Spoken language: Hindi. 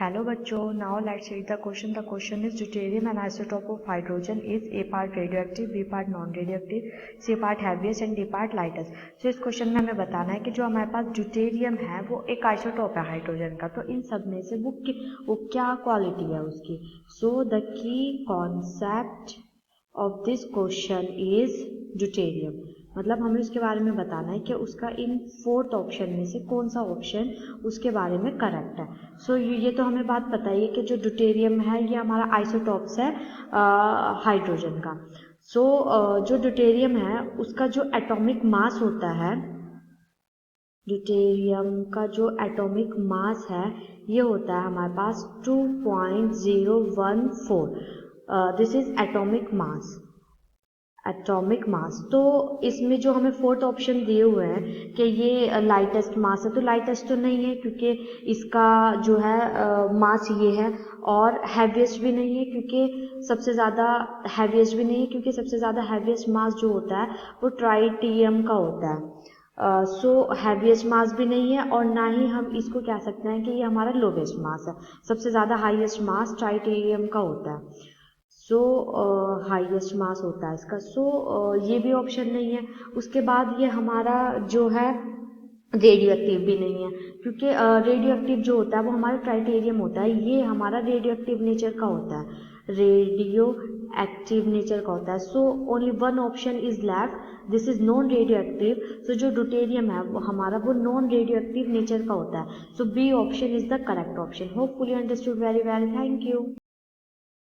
Hello bachcho, now let's read the question. The question is deuterium, an isotope of hydrogen, is A part radioactive, B part non-radioactive, C part heaviest and D part lightest. So इस क्वेश्चन में हमें बताना है कि जो हमारे पास ड्यूटेरियम है वो एक आइसोटोप है हाइड्रोजन का, तो इन सब में से वो क्या क्वालिटी है उसकी. So the key concept of this question is deuterium. मतलब हमें उसके बारे में बताना है कि उसका इन 4th ऑप्शन में से कौन सा ऑप्शन उसके बारे में करेक्ट है. सो ये तो हमें बात पता ही है कि जो ड्यूटेरियम है ये हमारा आइसोटॉप्स है हाइड्रोजन का. सो जो ड्यूटेरियम है उसका जो एटॉमिक मास होता है, ड्यूटेरियम का जो एटॉमिक मास है ये होता है हमारे पास 2.014. This is atomic mass. तो इसमें जो हमें 4th ऑप्शन दिए हुए हैं कि ये लाइटेस्ट मास है, तो लाइटेस्ट तो नहीं है क्योंकि इसका जो है मास ये है, और हैवीएस्ट भी नहीं है क्योंकि सबसे ज़्यादा हैवीएस्ट मास जो होता है वो ट्राइटियम का होता है. सो हैवीएस्ट मास भी नहीं है और ना ही हम इसको कह सकते हैं कि ये हमारा लोवेस्ट मास है. सबसे ज़्यादा हाईएस्ट मास ट्राइटियम का होता है. सो हाईएस्ट मास होता है इसका. सो ये भी ऑप्शन नहीं है. उसके बाद ये हमारा जो है रेडियो एक्टिव भी नहीं है क्योंकि रेडियो एक्टिव जो होता है वो हमारा ट्राइटेरियम होता है, ये हमारा रेडियो एक्टिव नेचर का होता है, रेडियो एक्टिव नेचर का होता है. So only one option is left, this is non radioactive. So जो ड्यूटेरियम है वो हमारा वो नॉन रेडियो एक्टिव नेचर का होता है. So B option is the correct option. Hopefully understood very well. Thank you.